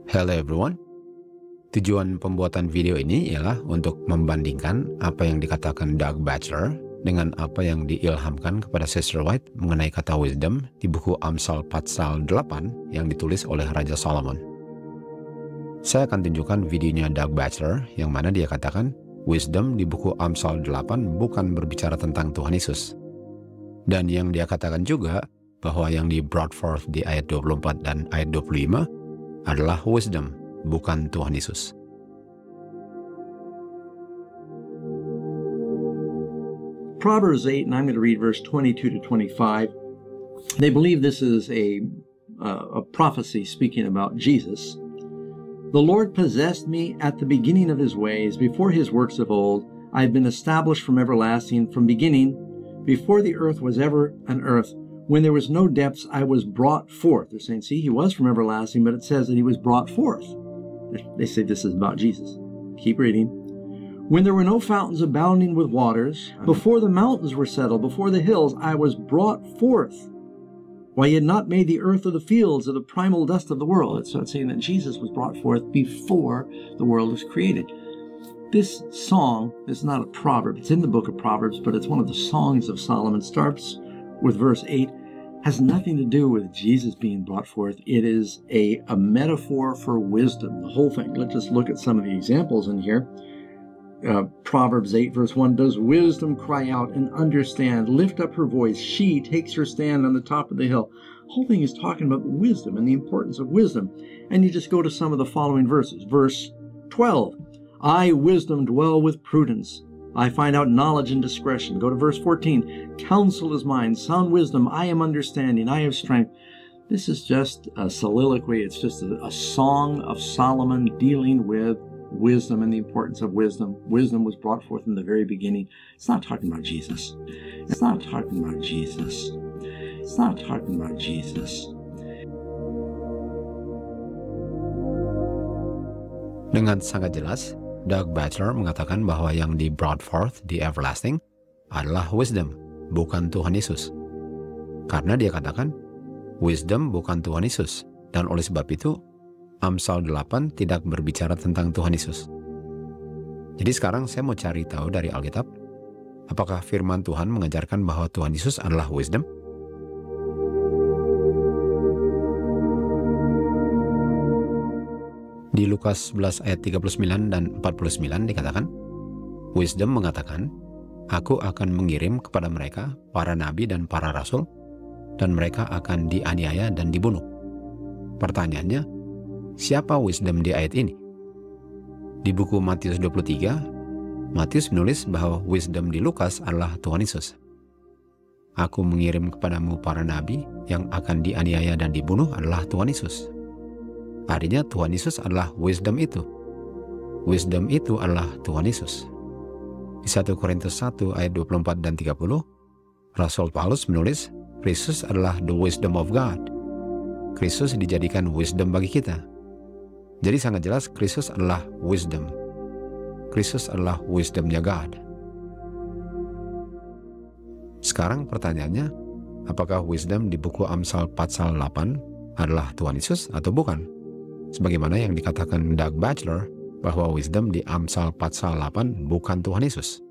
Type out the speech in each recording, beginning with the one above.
Hello everyone. Tujuan pembuatan video ini ialah untuk membandingkan apa yang dikatakan Doug Batchelor dengan apa yang diilhamkan kepada Sister White mengenai kata wisdom di buku Amsal pasal 8 yang ditulis oleh Raja Solomon. Saya akan tunjukkan videonya Doug Batchelor yang mana dia katakan wisdom di buku Amsal 8 bukan berbicara tentang Tuhan Yesus. Dan yang dia katakan juga bahwa yang di brought forth di ayat 24 dan ayat 25 adalah wisdom, bukan Tuhan Yesus. Proverbs 8, and I'm going to read verse 22 to 25. They believe this is a prophecy speaking about Jesus. The Lord possessed me at the beginning of his ways, before his works of old. I have been established from everlasting, from beginning, before the earth was ever an earth. When there was no depths, I was brought forth. They're saying, see, he was from everlasting, but it says that he was brought forth. They say this is about Jesus. Keep reading. When there were no fountains abounding with waters, before the mountains were settled, before the hills, I was brought forth. Why, he had not made the earth or the fields or the primal dust of the world. So it's saying that Jesus was brought forth before the world was created. This song is not a proverb. It's in the book of Proverbs, but it's one of the songs of Solomon. Starts with verse 8. Has nothing to do with Jesus being brought forth. It is a metaphor for wisdom, the whole thing. Let's just look at some of the examples in here. Proverbs 8 verse 1, does wisdom cry out and understand, lift up her voice, she takes her stand on the top of the hill. The whole thing is talking about wisdom and the importance of wisdom. And you just go to some of the following verses. Verse 12, I, wisdom, dwell with prudence. I find out knowledge and discretion. Go to verse 14. Counsel is mine, sound wisdom. I am understanding. I have strength. This is just a soliloquy. It's just a song of Solomon dealing with wisdom and the importance of wisdom. Wisdom was brought forth in the very beginning. It's not talking about Jesus. It's not talking about Jesus. It's not talking about Jesus. Dengan sangat jelas, Doug Batchelor mengatakan bahwa yang di brought forth di everlasting adalah wisdom, bukan Tuhan Yesus. Karena dia katakan, wisdom bukan Tuhan Yesus. Dan oleh sebab itu, Amsal 8 tidak berbicara tentang Tuhan Yesus. Jadi sekarang saya mau cari tahu dari Alkitab, apakah firman Tuhan mengajarkan bahwa Tuhan Yesus adalah wisdom? Di Lukas 11 ayat 39 dan 49 dikatakan, wisdom mengatakan, aku akan mengirim kepada mereka para nabi dan para rasul, dan mereka akan dianiaya dan dibunuh. Pertanyaannya, siapa wisdom di ayat ini? Di buku Matius 23, Matius menulis bahwa wisdom di Lukas adalah Tuhan Yesus. Aku mengirim kepadamu para nabi yang akan dianiaya dan dibunuh adalah Tuhan Yesus. Artinya Tuhan Yesus adalah wisdom itu. Wisdom itu adalah Tuhan Yesus. Di 1 Korintus 1 ayat 24 dan 30, Rasul Paulus menulis, Kristus adalah the wisdom of God. Kristus dijadikan wisdom bagi kita. Jadi sangat jelas Kristus adalah wisdom. Kristus adalah wisdomnya God. Sekarang pertanyaannya, apakah wisdom di buku Amsal pasal 8 adalah Tuhan Yesus atau bukan? Sebagaimana yang dikatakan Doug Batchelor bahwa wisdom di Amsal pasal 8 bukan Tuhan Yesus.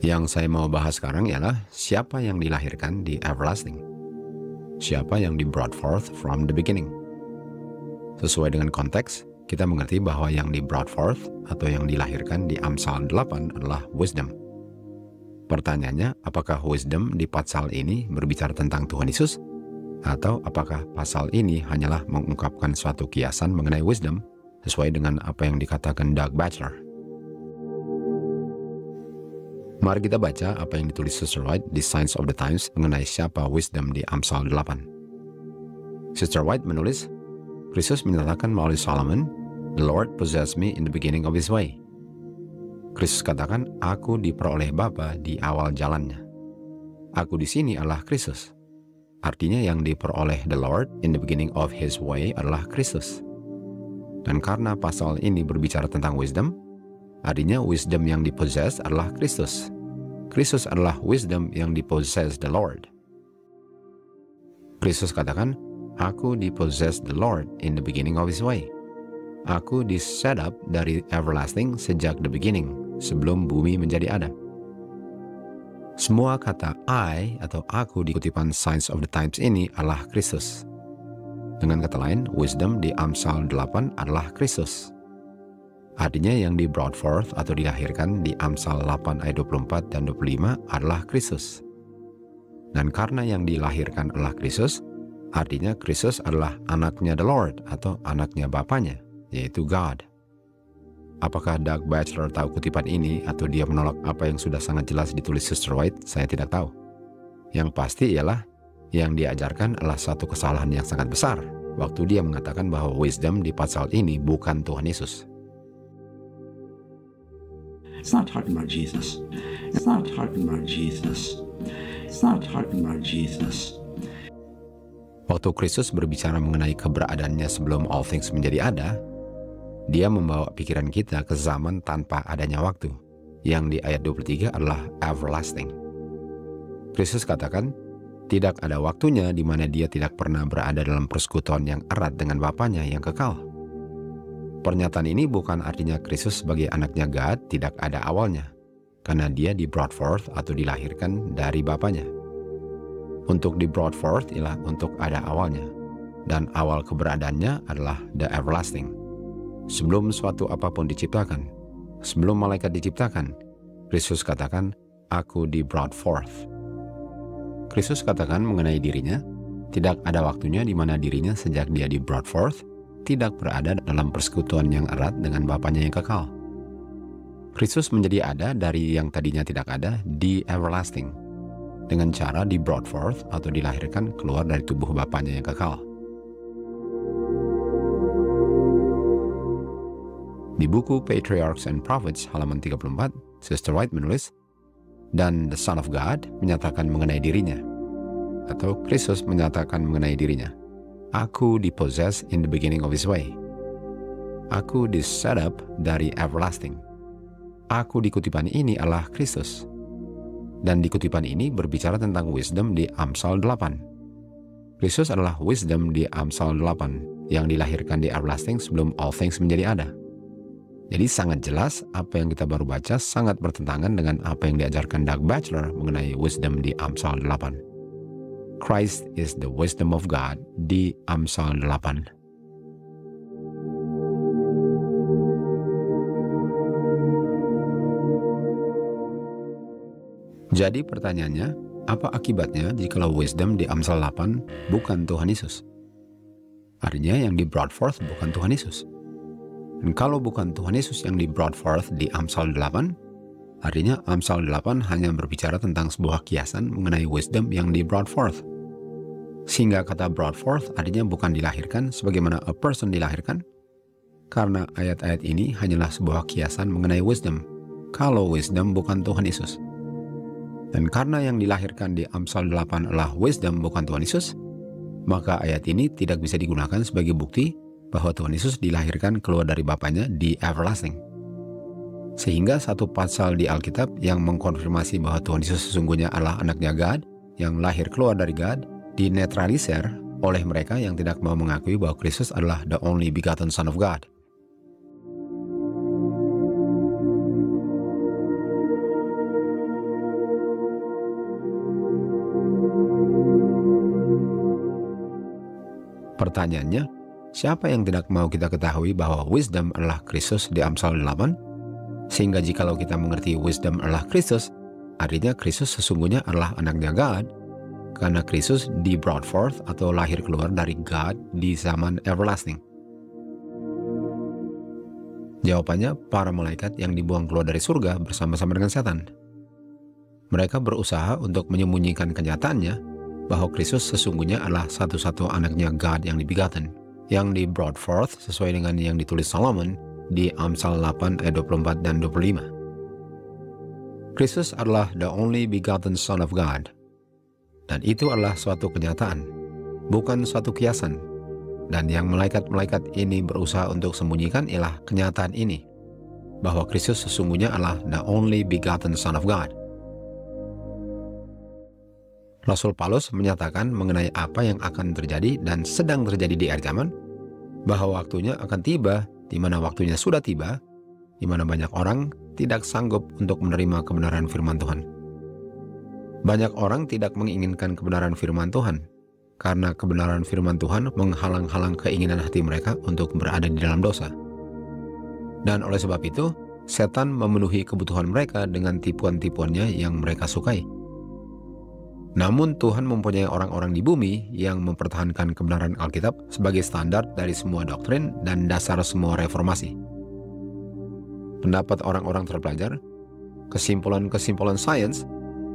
Yang saya mau bahas sekarang ialah siapa yang dilahirkan di everlasting. Siapa yang di brought forth from the beginning. Sesuai dengan konteks, kita mengerti bahwa yang di brought forth atau yang dilahirkan di Amsal 8 adalah wisdom. Pertanyaannya, apakah wisdom di pasal ini berbicara tentang Tuhan Yesus? Atau apakah pasal ini hanyalah mengungkapkan suatu kiasan mengenai wisdom sesuai dengan apa yang dikatakan Doug Batchelor? Mari kita baca apa yang ditulis Sister White di Signs of the Times mengenai siapa wisdom di Amsal 8. Sister White menulis, Kristus menyatakan melalui Solomon, The Lord possessed me in the beginning of his way. Kristus katakan, aku diperoleh Bapa di awal jalannya. Aku di sini adalah Kristus. Artinya yang diperoleh the Lord in the beginning of his way adalah Kristus. Dan karena pasal ini berbicara tentang wisdom, artinya wisdom yang dipossess adalah Kristus. Kristus adalah wisdom yang dipossess the Lord. Kristus katakan, aku dipossess the Lord in the beginning of his way. Aku di-set up dari everlasting sejak the beginning, sebelum bumi menjadi ada. Semua kata I atau aku di kutipan Signs of the Times ini adalah Kristus. Dengan kata lain, wisdom di Amsal 8 adalah Kristus. Artinya yang di brought forth atau dilahirkan di Amsal 8 ayat 24 dan 25 adalah Kristus. Dan karena yang dilahirkan adalah Kristus, artinya Kristus adalah anaknya the Lord atau anaknya Bapanya, yaitu God. Apakah Doug Batchelor tahu kutipan ini atau dia menolak apa yang sudah sangat jelas ditulis Sister White? Saya tidak tahu. Yang pasti ialah yang diajarkan adalah satu kesalahan yang sangat besar waktu dia mengatakan bahwa wisdom di pasal ini bukan Tuhan Yesus. It's not talking about Jesus. It's not talking about Jesus. It's not talking about Jesus. Waktu Kristus berbicara mengenai keberadaannya sebelum all things menjadi ada, dia membawa pikiran kita ke zaman tanpa adanya waktu, yang di ayat 23 adalah everlasting. Kristus katakan, tidak ada waktunya di mana dia tidak pernah berada dalam persekutuan yang erat dengan Bapanya yang kekal. Pernyataan ini bukan artinya Kristus sebagai anaknya God tidak ada awalnya, karena dia di brought forth atau dilahirkan dari Bapanya. Untuk di brought forth ialah untuk ada awalnya, dan awal keberadaannya adalah the everlasting. Sebelum suatu apapun diciptakan, sebelum malaikat diciptakan, Kristus katakan, aku di brought forth. Kristus katakan mengenai dirinya, tidak ada waktunya di mana dirinya sejak dia di brought forth, tidak berada dalam persekutuan yang erat dengan Bapanya yang kekal. Kristus menjadi ada dari yang tadinya tidak ada di everlasting, dengan cara di brought forth atau dilahirkan keluar dari tubuh Bapanya yang kekal. Di buku Patriarchs and Prophets halaman 34, Sister White menulis, dan the Son of God menyatakan mengenai dirinya, atau Kristus menyatakan mengenai dirinya, aku dipossess in the beginning of his way. Aku di-set up dari everlasting. Aku di kutipan ini adalah Kristus. Dan di kutipan ini berbicara tentang wisdom di Amsal 8. Kristus adalah wisdom di Amsal 8 yang dilahirkan di everlasting sebelum all things menjadi ada. Jadi sangat jelas apa yang kita baru baca sangat bertentangan dengan apa yang diajarkan Doug Batchelor mengenai wisdom di Amsal 8. Christ is the wisdom of God di Amsal 8. Jadi pertanyaannya, apa akibatnya jikalau wisdom di Amsal 8 bukan Tuhan Yesus? Artinya yang di brought forth bukan Tuhan Yesus. Dan kalau bukan Tuhan Yesus yang di brought forth di Amsal 8, artinya Amsal 8 hanya berbicara tentang sebuah kiasan mengenai wisdom yang di brought forth. Sehingga kata brought forth artinya bukan dilahirkan sebagaimana a person dilahirkan, karena ayat-ayat ini hanyalah sebuah kiasan mengenai wisdom, kalau wisdom bukan Tuhan Yesus. Dan karena yang dilahirkan di Amsal 8 adalah wisdom bukan Tuhan Yesus, maka ayat ini tidak bisa digunakan sebagai bukti bahwa Tuhan Yesus dilahirkan keluar dari Bapanya di everlasting. Sehingga satu pasal di Alkitab yang mengkonfirmasi bahwa Tuhan Yesus sesungguhnya adalah anaknya God, yang lahir keluar dari God, dinetralisir oleh mereka yang tidak mau mengakui bahwa Kristus adalah the only begotten Son of God. Pertanyaannya, siapa yang tidak mau kita ketahui bahwa wisdom adalah Kristus di Amsal 8? Sehingga jikalau kita mengerti wisdom adalah Kristus, artinya Kristus sesungguhnya adalah anaknya God, karena Kristus di brought forth atau lahir keluar dari God di zaman everlasting. Jawabannya, para malaikat yang dibuang keluar dari surga bersama-sama dengan setan. Mereka berusaha untuk menyembunyikan kenyataannya bahwa Kristus sesungguhnya adalah satu-satu anaknya God yang dibegotten, yang di brought forth sesuai dengan yang ditulis Solomon di Amsal 8 ayat 24 dan 25. Kristus adalah the only begotten Son of God. Dan itu adalah suatu kenyataan, bukan suatu kiasan. Dan yang malaikat-malaikat ini berusaha untuk sembunyikan ialah kenyataan ini, bahwa Kristus sesungguhnya adalah the only begotten Son of God. Rasul Paulus menyatakan mengenai apa yang akan terjadi dan sedang terjadi di akhir zaman, bahwa waktunya akan tiba, di mana waktunya sudah tiba, di mana banyak orang tidak sanggup untuk menerima kebenaran firman Tuhan. Banyak orang tidak menginginkan kebenaran firman Tuhan, karena kebenaran firman Tuhan menghalang-halang keinginan hati mereka untuk berada di dalam dosa. Dan oleh sebab itu, setan memenuhi kebutuhan mereka dengan tipuan-tipuannya yang mereka sukai. Namun Tuhan mempunyai orang-orang di bumi yang mempertahankan kebenaran Alkitab sebagai standar dari semua doktrin dan dasar semua reformasi. Pendapat orang-orang terpelajar, kesimpulan-kesimpulan sains,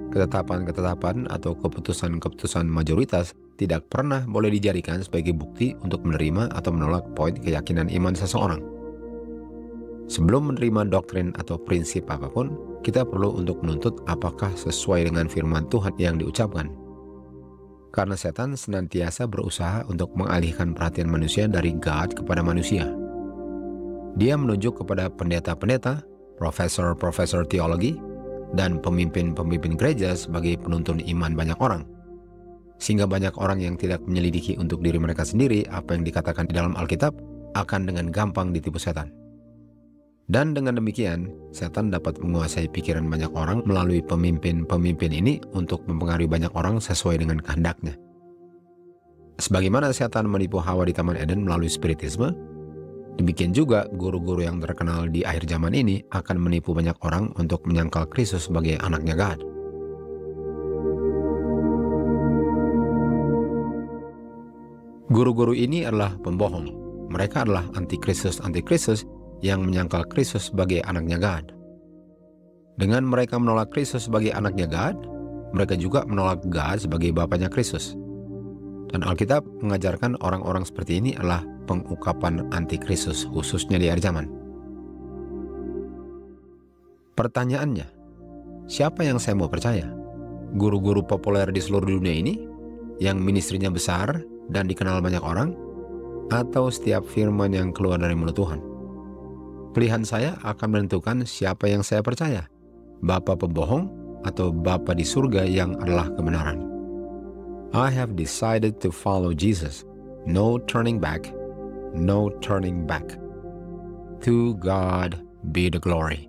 ketetapan-ketetapan atau keputusan-keputusan mayoritas tidak pernah boleh dijadikan sebagai bukti untuk menerima atau menolak poin keyakinan iman seseorang. Sebelum menerima doktrin atau prinsip apapun, kita perlu untuk menuntut apakah sesuai dengan firman Tuhan yang diucapkan. Karena setan senantiasa berusaha untuk mengalihkan perhatian manusia dari God kepada manusia. Dia menunjuk kepada pendeta-pendeta, profesor-profesor teologi, dan pemimpin-pemimpin gereja sebagai penuntun iman banyak orang. Sehingga banyak orang yang tidak menyelidiki untuk diri mereka sendiri apa yang dikatakan di dalam Alkitab akan dengan gampang ditipu setan. Dan dengan demikian, setan dapat menguasai pikiran banyak orang melalui pemimpin-pemimpin ini untuk mempengaruhi banyak orang sesuai dengan kehendaknya. Sebagaimana setan menipu Hawa di Taman Eden melalui spiritisme, demikian juga guru-guru yang terkenal di akhir zaman ini akan menipu banyak orang untuk menyangkal Kristus sebagai anaknya God. Guru-guru ini adalah pembohong. Mereka adalah antikristus yang menyangkal Kristus sebagai anaknya God. Dengan mereka menolak Kristus sebagai anaknya God, mereka juga menolak God sebagai bapaknya Kristus. Dan Alkitab mengajarkan orang-orang seperti ini adalah pengukapan antikristus khususnya di akhir zaman. Pertanyaannya, siapa yang saya mau percaya? Guru-guru populer di seluruh dunia ini yang ministrinya besar dan dikenal banyak orang, atau setiap firman yang keluar dari mulut Tuhan? Pilihan saya akan menentukan siapa yang saya percaya, Bapa pembohong atau Bapa di surga yang adalah kebenaran. I have decided to follow Jesus. No turning back. No turning back. To God be the glory.